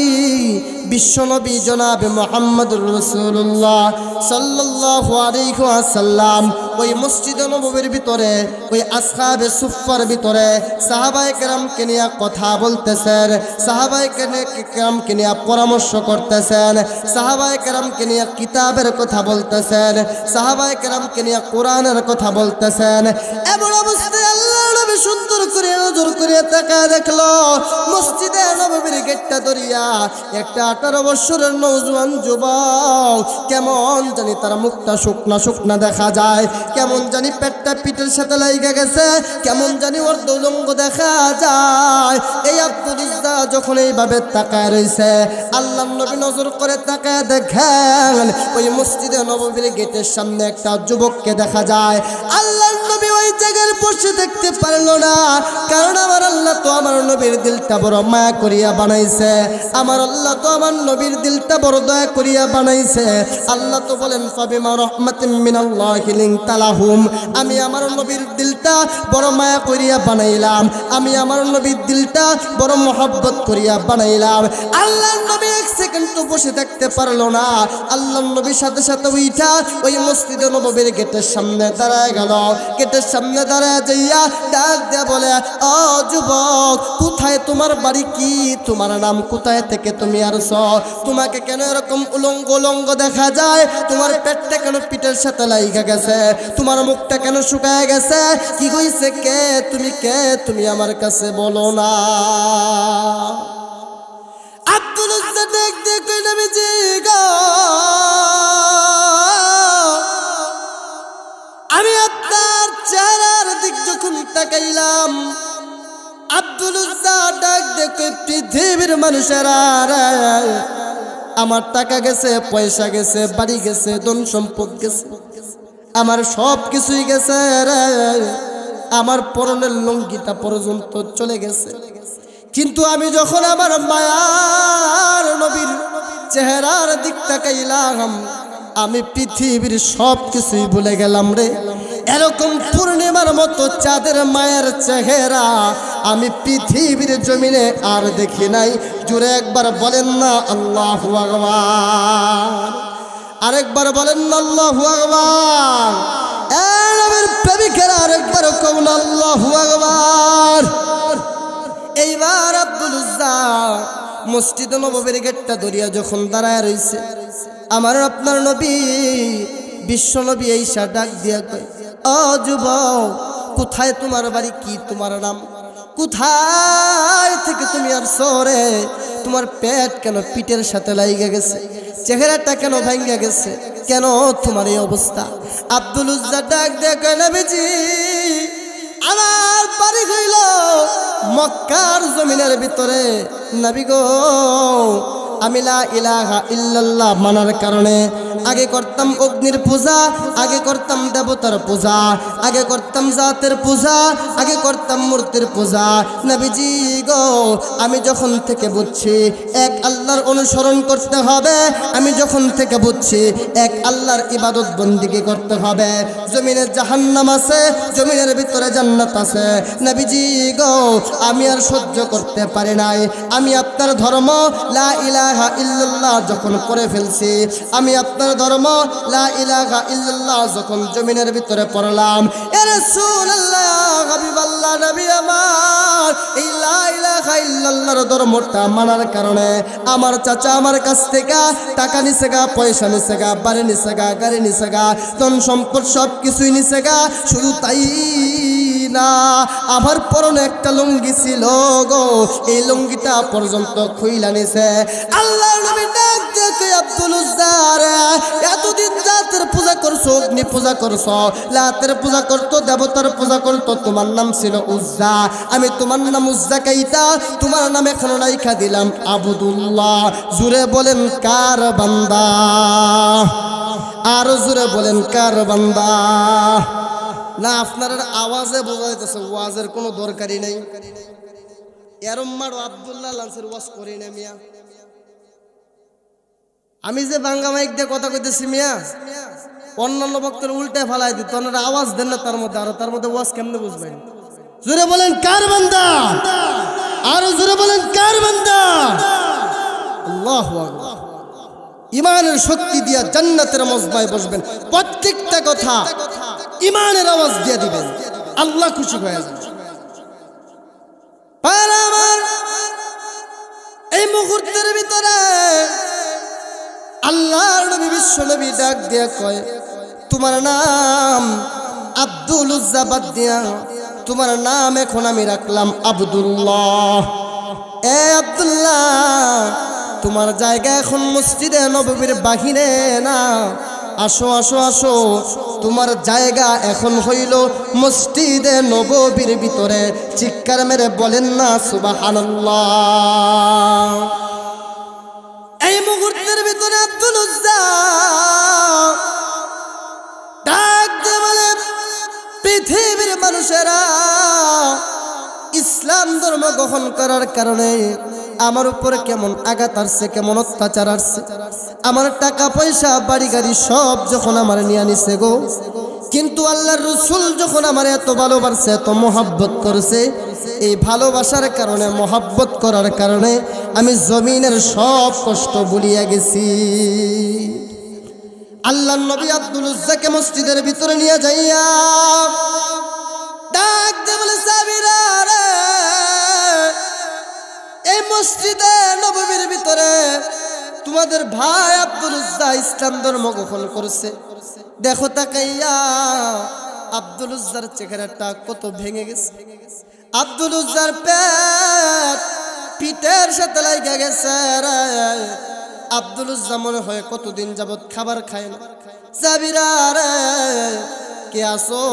বিশ্ব নবী জনাবে মুহাম্মদুর রাসূলুল্লাহ সাল্লাল্লাহু আলাইহি ওয়াসাল্লাম ওই মসজিদে নববীর ভিতরে ওই আসহাবে সুফফার ভিতরে সাহাবায়ে কেরামকে নিয়ে কথা বলতেছেন, সাহাবায়ে কেরামকে নিয়ে পরামর্শ করতেছেন, সাহাবায়ে কেরামকে নিয়ে কিতাবের কথা বলতেছেন, সাহাবায়ে কেরামকে নিয়ে কোরআনের কথা বলতেছেন। এমন অবস্থায় আল্লাহর নবী সুন্দর করে নজর করে তাকায় দেখলো মসজিদে নববীর গেটটা ধরিয়া একটা 18 বছরের নওজোয়ান যুবক, কেমন জানি তার মুখটা শুকনা শুকনা দেখা যায়, কেমন জানি পেটটা পিঠের সাথে লাগা গেছে, কেমন জানি ওর দৌলঙ্গ দেখা যায়। এই আব্দুল উজ্জা যখন এইভাবে তাকায় রইছে, আল্লাহর নবী নজর করে তাকায় দেখেন ওই মসজিদে নববীর গেটের সামনে একটা যুবককে দেখা যায়। আল্লাহর নবী ওই জায়গায় বসে দেখতে পারলো না, কারণ আমার আল্লাহ তো তো আমার নবীর দিলটা বড় মায়া করিয়া বানাইছে, আমার আল্লাহ তো আমার নবীর দিলটা বড় দয়া করিয়া বানাইছে। আল্লাহ তো বলেন ফাবিমা রাহমাতিন মিনাল্লাহি লিনতা লাহুম, আমি আমার নবীর দিলটা বড় মায়া করিয়া বানাইলাম, আমি আমার নবীর দিলটা বড় মহব্বত করিয়া বানাইলাম। আল্লাহর নবী এক সেকেন্ড তো বসে থাকতে পারলো না, আল্লাহর নবীর সাথে সাথে উইঠা ওই মসজিদে নববীর গেটের সামনে দাঁড়ায় গেল। গেটের সামনে দাঁড়ায় যাইয়া ডাক দেয়া বলে, ও যুবক, কোথায় তোমার বাড়ি, কি তোমার নাম, কোথায় থেকে তুমি আসছো, তোমাকে কেন এরকম উলঙ্গ উলঙ্গ দেখা যায়, তোমার পেটটা কেন পিঠের সাথে লাইগা গেছে, তোমার মুখটা কেন শুকায় গেছে, কি হইছে, কে তুমি আমার কাছে বলো না। আব্দুল উজ্জা দেখ দেখ নবীজি গো, আমি আপনার চেহারার দিক যখন তাকাইলাম, আব্দুল উজ্জা ডাক দেখে পৃথিবীর মানুষেরা, আমার টাকা গেছে, পয়সা গেছে, বাড়ি গেছে, ধন সম্পদ গেছে, আমার সব কিছুই গেছে রে, আমার পরনের লুঙ্গিটা পর্যন্ত চলে গেছে, কিন্তু আমি যখন আমার মায়ার নবীর চেহারার দিক তাকাইলাম, আমি পৃথিবীর সব কিছুই ভুলে গেলাম রে। এরকম পূর্ণিমার মতো চাঁদের মায়ের চেহারা আমি পৃথিবীর জমিনে আর দেখি নাই। জোরে একবার বলেন না আল্লাহু আকবার, আরেকবার বলেন না আল্লাহু আকবার। এই নবীর প্রেমিকেরা আরেকবার কও না আল্লাহু আকবার। এইবার আব্দুল উজ্জা মসজিদ নববীর গেটটা ধরিয়া যখন দাঁড়ায় রইছে, আমার আপনার নবী বিশ্ব নবী এইসা ডাক দিয়া কয়, ও যুবক, কোথায় তোমার বাড়ি, কি তোমার নাম, কোথায় থেকে তুমি আসছো রে, তোমার পেট কেন পিঠের সাথে লাইগা গেছে, চেহারাটা কেন ভাঙ্গা গেছে, কেন তোমার এই অবস্থা? আব্দুল উজ্জা ডাক দিয়া কয়, নবীজি, আমার বাড়ি হইল মক্কার জমিনের ভিতরে, নবী গো, আমি লা ইলাহা ইল্লাল্লাহ মানার কারণে আগে করতাম অগ্নির পূজা, আগে করতাম দেবতার পূজা, আগে করতাম জাতের পূজা, আগে করতাম মূর্তির পূজা। নবীজি গো, আমি যখন থেকে বুঝছি এক আল্লাহর অনুসরণ করতে হবে, আমি যখন থেকে বুঝছি এক আল্লাহর ইবাদত বন্দিগি করতে হবে, জমিনে জাহান্নাম আছে, জমিনের ভিতরে জান্নাত আছে, নবীজি গো, আমি আর সহ্য করতে পারি নাই, আমি আপনার ধর্ম লা ইলাহা ইল্লাল্লাহ যখন করে ফেলছি, আমি আপনার ধর্ম লা ইলাহা ইল্লাল্লাহ যখন জমিনের ভিতরে পড়লাম, এ রাসূলুল্লাহ, হাবিবাল্লাহ, নবী আমার, এই লা ইলাহা ইল্লাল্লাহর ধর্মটা মানার কারণে আমার চাচা আমার কাছ থেকে টাকা নিছে গা, পয়সা নিছে গা, বাড়ি নিছে গা, গাড়ি নিছে গা, ধন সম্পদ সব কিছুই নিছে গা, শুধু তাই না, আমার পরনে একটা লুঙ্গি ছিল গো, এই লুঙ্গিটা পর্যন্ত খুইলা নিছে। আল্লাহর নবী ডাক দেখে, আব্দুল উজ্জা, এতদিন জাতের পূজা করছো, অগ্নি পূজা করছো, লাতের পূজা করতো, দেবতার পূজা করতো, তোমার নাম ছিল উজ্জা, আমি তোমার নাম উজ্জা কাইটা তোমার নাম এখন রাইখা দিলাম আবুদুল্লাহ। জুড়ে বলেন কার বান্দা, আরো জুড়ে বলেন কার বান্দা। না, আপনার আওয়াজে বোঝা যাইতেছে ওয়াজের কোনো দরকারই নেই। এরম মারো আব্দুল্লাহ লান্সের ওয়াজ করি না মিয়া, আমি যে বাঙ্গা মাইক দিয়ে কথা কইতেছি মিয়া, অন্যান্য বক্তার উল্টে ফেলাই দিত, ওনারা আওয়াজ দেন না তার মধ্যে, আর তার মধ্যে ওয়াজ কেমনে বুঝবেন? জোরে বলেন কার বান্দা, আরো জোরে বলেন কার বান্দা। আল্লাহু আকবার। ইমানের শক্তি দিয়া জান্নাতের মজমায় বসবেন, প্রত্যেকটা কথা ইমানের আওয়াজ দিয়ে দিবেন, আল্লাহ খুশি হয়ে যাবে। এই মুহূর্তের ভিতরে আল্লাহর নবী বিশ্ব নবী ডাক দিয়া কয়, তোমার নাম আব্দুল উজ্জা বাদ দিয়া তোমার নাম এখন আমি রাখলাম আব্দুল্লাহ। এ আব্দুল্লাহ, তোমার জায়গা এখন মসজিদে নববীর বাহিরে না, আসো আসো আসো, তোমার জায়গা এখন হইল মসজিদে নববীর ভিতরে। চিৎকার মেরে বলেন না সুবহানাল্লাহ। এই মুহূর্তের ভিতরে আব্দুল উজ্জা ডাক দিয়ে বলে, পৃথিবীর মানুষেরা, ইসলাম ধর্ম গ্রহণ করার কারণে আমার উপরে কেমন আঘাত আসছে, কেমন অত্যাচার আসছে। আমার টাকা পয়সা বাড়ি গাড়ি সব যখন আমার নিয়ে নিছে গো, কিন্তু আল্লাহর রাসূল যখন আমার এত ভালোবাসে, এত মহব্বত করেছে, এই ভালোবাসার কারণে, মহব্বত করার কারণে আমি জমিনের সব কষ্ট ভুলিয়া গেছি। আল্লাহর নবী আব্দুল উজ্জাকে মসজিদের ভিতরে নিয়ে যাইয়া ডাক দিয়ে বলে, সাবিরা রে, এই মসজিদে নববীর ভিতরে তোমাদের ভাই আব্দুল উজ্জা ইসলাম ধর্ম গ্রহণ করেছে। দেখো তাকাইয়া আব্দুল উজ্জার চেহারাটা কত ভেঙে গেছে। আব্দুল উজ্জার পেট পিঠের সাথে লাগা গেছে রে। আব্দুল উজ্জা মনে হয় কতদিন যাবত খাবার খায় না। সাবিরা রে, কে আসো?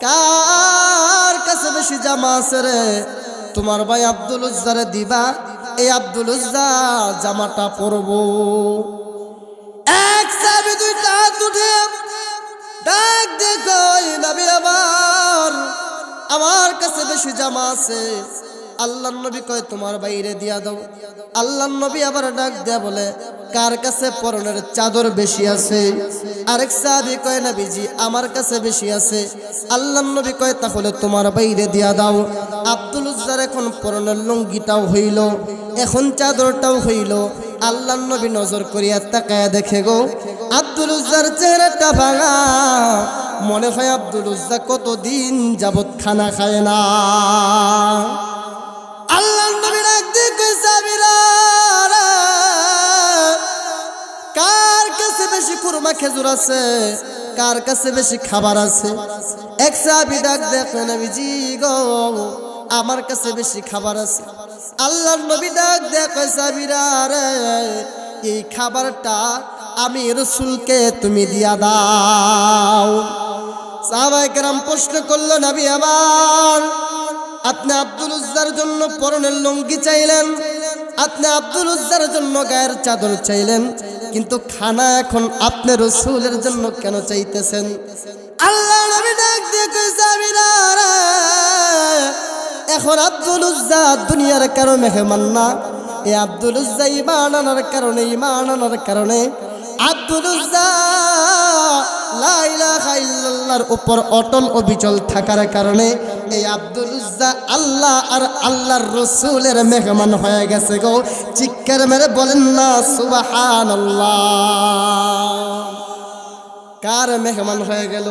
কার কাছে বেশি জামা আছে রে? তোমার ভাই আব্দুল উজ্জারে দিবা, এই আব্দুল উজ্জা জামাটা পরবো। এক সাবি দুইটা হাত উঠে ডাক দেখো, নবী আমার কাছে বেশি জামা আছে। আল্লাহর নবী কয়, তোমার বাইরে দিয়া দাও। আল্লাহর নবী আবার ডাক দেয়া বলে, কার কাছে পরনের চাদর বেশি আছে? আরেক সাহাবী কয়, নবীজি আমার কাছে বেশি আছে। আল্লাহর নবী কয়, তাহলে তোমার বাইরে দিয়া দাও। আব্দুল উজ্জার এখন পরনের লুঙ্গিটাও হইল, এখন চাদরটাও হইল। আল্লাহর নবী নজর করিয়া তাকায়া দেখে গো, আব্দুল উজ্জার চেহারাটা ভাঙা। মনে হয় আব্দুল উজ্জা কতদিন যাবত খানা খায় না। আল্লাহর নবী ডাক দিয়ে কয়, সাবিরা রে, কার কাছে বেশি কুরমা খেজুর আছে? কার কাছে বেশি খাবার আছে? এক সাহাবী ডাক দেখো, নবীজি গো আমার কাছে বেশি খাবার আছে। আল্লাহর নবী ডাক দেখো, সাবিরা রে, এই খাবারটা আমি রাসূলকে তুমি দিয়া দাও। সাহাবায়ে কেরাম প্রশ্ন করলো, নবী আমার, আপনি আব্দুল উজ্জার জন্য পরনের লুঙ্গি চাইলেন, আপনি আব্দুল উজ্জার জন্য গায়ের চাদর চাইলেন, কিন্তু খানা এখন আপনি রাসূলের জন্য কেন চাইতেছেন? আল্লাহ নবী ডাক দিয়ে কয়, সাবিরা রে, এখন আব্দুল উজ্জা দুনিয়ার কারো মেহমান না। এই আব্দুল উজ্জা ঈমান আনার কারণে আব্দুল উজ্জা লা ইলাহা ইল্লাল্লাহর উপর অটল অবিচল থাকার কারণে এই আব্দুল উজ্জা আল্লাহ আর আল্লাহর রাসূলের মেহমান হয়ে গেছে গো। চিৎকার মেরে বলেন না সুবহানাল্লাহ। কার মেহমান হয়ে গেল?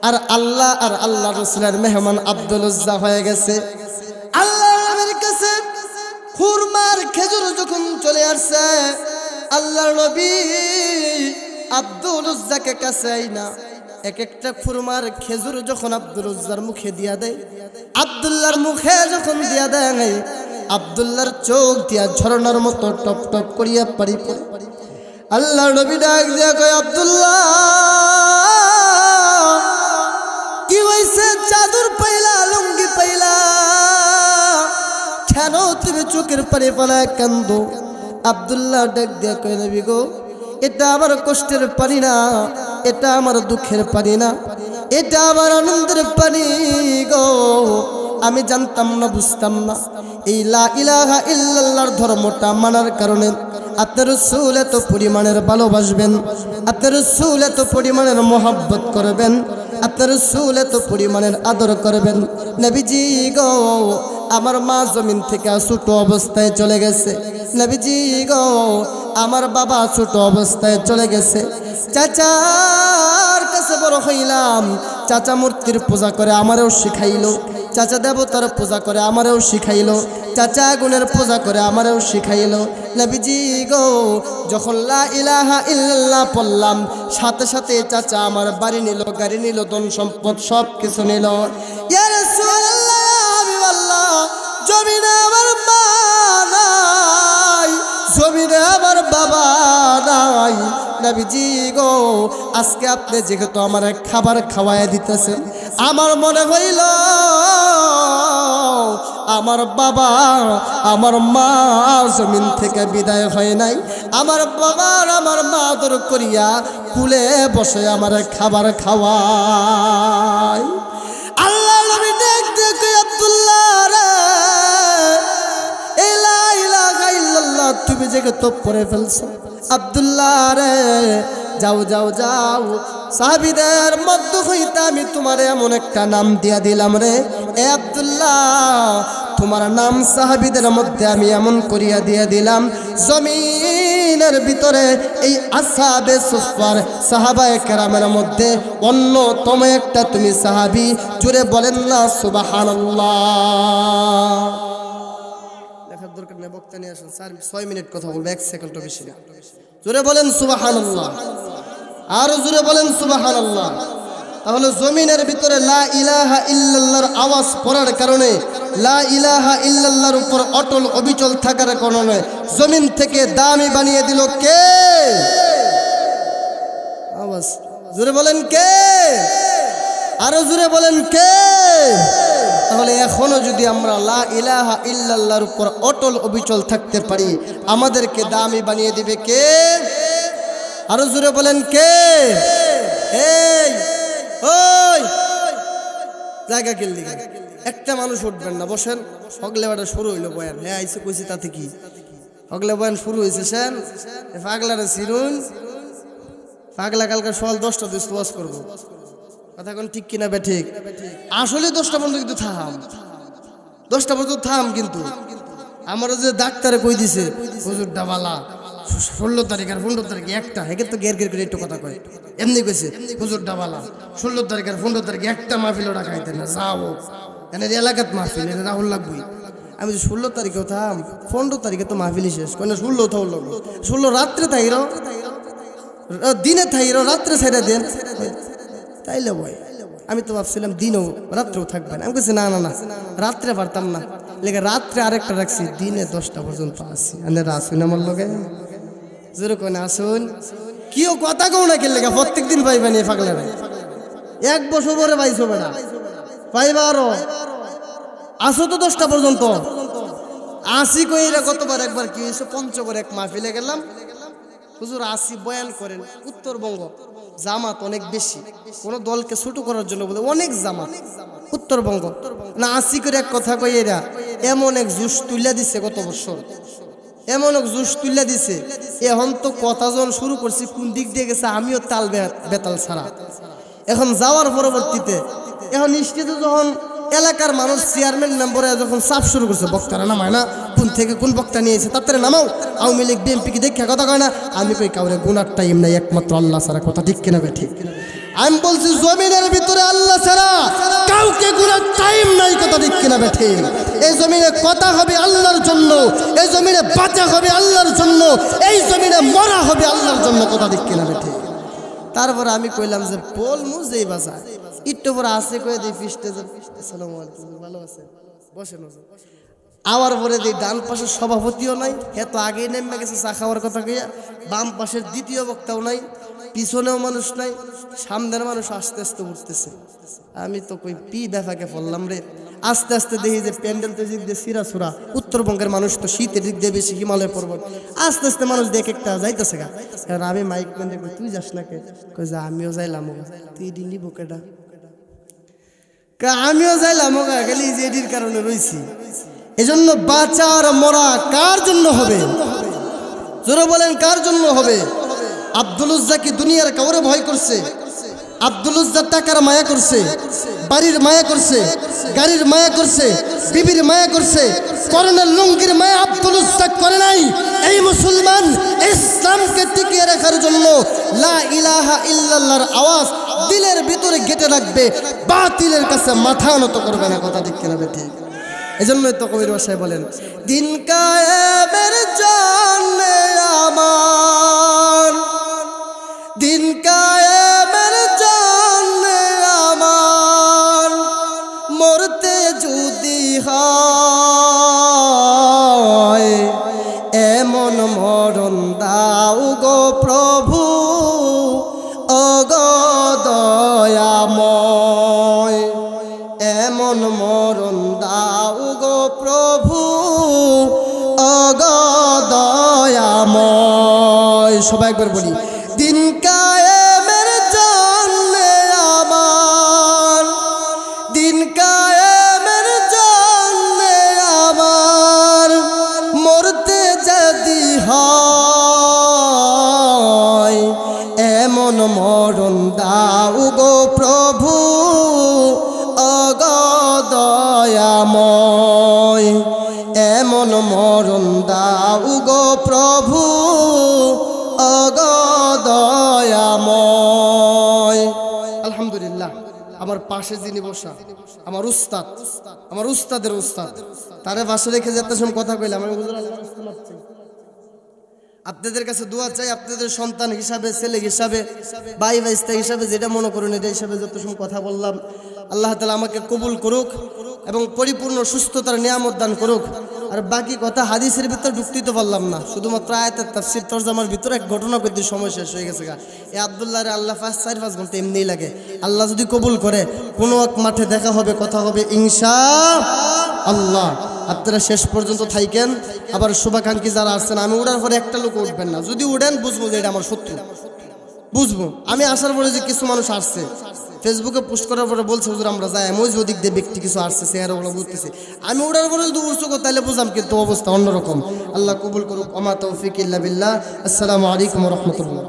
আর আল্লাহ আর আল্লাহর রাসূলের মেহমান আব্দুল উজ্জা হয়ে গেছে। আল্লাহর কাছে খুরমার খেজুর যখন চলে আসছে, আল্লাহর নবী আব্দুল উজ্জাকে কাছে আইনা এক একটা খুরমার খেজুর যখন আব্দুল উজ্জার মুখে দিয়া দেয়, আব্দুল্লাহর মুখে যখন দিয়া দেয়, আব্দুল্লাহর চোখ দিয়া ঝরনার মতো টপ টপ করিয়া পানি পড়ে। আল্লাহর নবী ডাক দিয়া কয়, আব্দুল্লাহ কি হইছে? চাদর পাইলা, লুঙ্গি পাইলা, কেন তুমি চোখের পানি ফেলায় কান্দো? আব্দুল্লাহ ডাক দিয়া কয়, নবী গো, এটা আমার কষ্টের পানি না, এটা আমার দুঃখের পানি না, এটা আমার আনন্দের পানি গো। আমি জানতাম না, বুঝতাম না এই লা ইলাহা ইল্লাল্লাহর ধর্মটা মানার কারণে আপনার রাসূল এত পরিমাণের ভালোবাসবেন, আপনার রাসূল এত পরিমাণের মহব্বত করবেন, আপনার রাসূল এত পরিমাণের আদর করবেন। নবীজি গো, আমার মা জমিন থেকে ছোট অবস্থায় চলে গেছে। নবীজি গো, আমার বাবা ছোট অবস্থায় চলে গেছে। চাচার কাছে বড় হইলাম, চাচা মূর্তির পূজা করে আমারেও শিখাইলো, চাচা দেবতার পূজা করে আমারেও শিখাইলো, চাচা আগুনের পূজা করে আমারেও শিখাইলো। নবীজি গো, যখন লা ইলাহা ইল্লাল্লাহ পড়লাম, সাথে সাথে চাচা আমার বাড়ি নিল, গাড়ি নিল, ধন সম্পদ সব কিছু নিল। ইয়া রাসূলুল্লাহ, হাবিবাল্লাহ, জমিনে আমার মা নাই, জমিনে আমার বাবা নাই। নবীজি গো, আজকে আপনি যেহেতু আমার খাবার খাওয়ায় দিতেছেন, আমার মনে হইল আমার বাবা, আমার মা জমিন থেকে বিদায় হয় নাই। আমার বাবার, আমার মা আদর করিয়া কুলে বসে আমার খাবার খাওয়ায়। আল্লাহ নবী দেখ দেখ, আব্দুল্লাহ তুমি জেগে তো পড়ে ফেলছো। আব্দুল্লাহ রে যাও যাও যাও, সাহাবীদের মধ্য হইতে আমি তোমারে এমন একটা নাম দিয়া দিলাম রে এ আব্দুল্লাহ, তোমার নাম সাহাবীদের মধ্যে আমি এমন করিয়া দিয়া দিলাম, জমিনের ভিতরে এই আসহাবে সুফফার সাহাবায়ে কেরামের মধ্যে অন্যতম একটা তুমি সাহাবী। জোরে বলেন না সুবহানাল্লাহ। লেখার দরকার নেই, বক্তা নিয়ে আসুন, 6 মিনিট কথা বলবো, 1 সেকেন্ডও বেশি না। জোরে বলেন সুবহানাল্লাহ, আরো জোরে বলেন সুবহানাল্লাহ। তাহলে জমিনের ভিতরে লা ইলাহা ইল্লাল্লাহর আওয়াজ পড়ার কারণে, লা ইলাহা ইল্লাল্লাহর উপর অটল অবিচল থাকার কারণে জমিন থেকে দামি বানিয়ে দিল কে? আওয়াজ জোরে বলেন কে? আরো জোরে বলেন কে? তাহলে এখনো যদি আমরা লা ইলাহা ইল্লাল্লাহর উপর অটল অবিচল থাকতে পারি, আমাদেরকে দামি বানিয়ে দিবে কে? আরো জোরে বলেন কে? এই ওই জায়গা কিল্লি, একটা মানুষ উঠবেন না, বসেন। হগলে বাটা শুরু হইলো বয়ান, হ্যাঁ আইসে কইছি তাতে কি, হগলে বয়ান শুরু হয়েছে। সেন পাগলারে চিরুন, পাগলা কালকে সকাল 10টা দিস ওয়াজ করবো, কথা কোন ঠিক কিনা বে ঠিক? আসলে 10টা পর্যন্ত কিন্তু থাম, 10টা পর্যন্ত থাম। কিন্তু আমার যে ডাক্তারে কই দিছে হুজুর ডাবালা 16 তারিখ আর 15 তারিখে একটা, হেকে তো গের গের করে একটু কথা কয়, এমনি কইছে হুজুর ডাবালা 16 তারিখ আর 15 তারিখে একটা মাহফিল রাখাইতেন না, যাও এনে এলাকাত মাহফিল, এটা রাহুল লাগবই। আমি 16 তারিখেও থাম, 15 তারিখে তো মাহফিলই শেষ, কেন 16 থাও লাগলো, 16 রাত্রে থাইরো, দিনে থাইরো, রাত্রে ছেড়ে দেন তাইলে বয়। আমি তো ভাবছিলাম দিনও রাত্রেও থাকবেন, আমি বলছি না না না, রাত্রে পারতাম না, লেগে রাত্রে আরেকটা রাখছি, দিনে 10টা পর্যন্ত আসি। আসুন আমার লগে, যেরকম আসুন, কেউ কথা কও না খেলে প্রত্যেক দিন পাইবেন এই পাগলা, 1 বছর পরে পাইছো বেড়া, পাইবা আরো আসো তো 10টা পর্যন্ত আসি। কইরা গতবার একবার কি হয়েছে, পঞ্চগড়ে এক মাহফিলে গেলাম, হুজুর আসি বয়ান করেন, উত্তরবঙ্গ জামাত অনেক বেশি, কোন দলকে ছোট করার জন্য বলে অনেক জামাত উত্তরবঙ্গ না, আসি করে এক কথা কই, এরা এমন এক জুস তুলিয়া দিছে, গত বছর এমন এক জুস তুলিয়া দিছে, এখন তো কথা যখন শুরু করছি কোন দিক দিয়ে গেছে আমিও তাল বেতাল ছাড়া। এখন যাওয়ার পরবর্তীতে এখন স্টেজে যখন এলাকার মানুষ চেয়ারম্যান মেম্বারে যখন চাপ শুরু করছে, বক্তারা নামায় না, কোন থেকে কোন বক্তা নিয়েছে তাড়াতাড়ি নামাও, আওয়ামী লীগ বিএনপি কি দেখে কথা কয় না। আমি কই কাউরে গুনার টাইম নাই, একমাত্র আল্লাহ ছাড়া, কথা ঠিক কিনা বে ঠিক? আমি বলছি জমিনের ভিতরে আল্লাহ ছাড়া কাউকে গুনার টাইম নাই, কথা ঠিক কিনা বে ঠিক? এই জমিনে কথা হবে আল্লাহর জন্য, এই জমিনে বাঁচা হবে আল্লাহর জন্য, এই জমিনে মরা হবে আল্লাহর জন্য, কথা ঠিক কিনা বে ঠিক? তারপর আমি কইলাম যে বল মুজেই বাজা একটু পরে আসে কয়ে দিই ফিস্টে, আসসালামু আলাইকুম, ভালো আছে, বসেন। আওয়ার পরে দিই ডান পাশের সভাপতিও নাই, এত আগেই নেমে গেছে চা খাওয়ার কথা কইয়া, বাম পাশের দ্বিতীয় বক্তাও নাই, পিছনেও মানুষ নাই, সামনের মানুষ আস্তে আস্তে উঠতেছে। আমি তো কই পি ব্যাপাকে পড়লাম রে। আস্তে আস্তে দেখি যে প্যান্ডেল তো দিক দিয়ে সিরাসুরা, উত্তরবঙ্গের মানুষ তো শীতের দিক দিয়ে বেশি, হিমালয় পর্বত, আস্তে আস্তে মানুষ দেখে একটা যাইতেছে গা। এবার আমি মাইক ম্যান দেখবো, তুই যাস না কে? কই যে আমিও যাইলাম, তুই দিলি বুকেটা, আমিও যাইলাম ওগা, খালি যে এটির কারণে রয়েছি। এজন্য বাঁচার মরা কার জন্য হবে? জোরে বলেন কার জন্য হবে? আব্দুল উজ্জা কি দুনিয়ার কাউরে ভয় করছে? আব্দুল উজ্জা টাকার মায়া করছে, বাড়ির মায়া করছে, গাড়ির মায়া করছে, বিবির মায়া করছে, করোনার লুঙ্গির মায়া আব্দুল উজ্জা করে নাই। এই মুসলমান ইসলামকে টিকিয়ে রাখার জন্য লা ইলাহা ইল্লাল্লাহর আওয়াজ দিলের ভিতরে গেঁথে রাখবে, বাতিলের কাছে মাথা নত করবে না, কথা ঠিক কিনা ঠিক? এজন্যই তো কবির ভাষায় বলেন, দিন কায়েমের জন্যে আমার, দিন কায়েমের জন্যে আমার, মরতে যদি হয় এমন মরণ দাও গো প্রভু, ও গো দয়াময়, এমন মরণ দাও গো প্রভু, ও গো দয়াময়। সবাই একবার বলি, দিন কায়েমের জন্যে আমার, দিন কায়েমের জন্যে আমার, মরতে যদি হয় এমন মরণ দাও গো প্রভু অগদয়াময়। আলহামদুলিল্লাহ, আমার পাশে যিনি বসা আমার উস্তাদ, আমার উস্তাদের উস্তাদ, তারে পাশে রেখে যেতে সময় কথা কইলাম আমি হুজুর আল্লাহ আপনাদের কাছে দোয়া চাই, আপনাদের সন্তান হিসাবে, ছেলে হিসাবে, ভাই ভাইস্তা হিসাবে, যেটা মনে করুন এটা হিসাবে যত সময় কথা বললাম, আল্লাহ তাআলা আমাকে কবুল করুক এবং পরিপূর্ণ সুস্থতার নিয়ামত দান করুক। আর বাকি কথা হাদিসের ভিতরে ঢুকতে তো পারলাম না, শুধুমাত্র আয়াতের তাফসীর তরজমার ভিতরে এক ঘটনা করতে সময় শেষ হয়ে গেছে। এই আব্দুল্লাহ রে আল্লাহ 4-5 ঘন্টা এমনিই লাগে। আল্লাহ যদি কবুল করে কোনো এক মাঠে দেখা হবে, কথা হবে ইনশাআল্লাহ। আপনারা শেষ পর্যন্ত থাকেন। আবার শুভাকাঙ্ক্ষী যারা আসছেন, আমি উঠার পরে একটা লোক উঠবেন না, যদি উঠেন বুঝবো যে এটা আমার শত্রু, বুঝবো। আমি আসার পরে যে কিছু মানুষ আসছে, ফেসবুকে পোস্ট করার পরে বলছে হুজুর আমরা যাই, আমি ওই ওদিক দিয়ে ব্যক্তি কিছু আসছে, চেহারা ওগুলো বুঝতেছি। আমি উঠার পরে যদি উঠছো তাহলে বুঝলাম, কিন্তু অবস্থা অন্যরকম। আল্লাহ কবুল করুক। ওমা তৌফিক ইল্লা বিল্লাহ। আসসালামু আলাইকুম ওয়া রাহমাতুল্লাহ।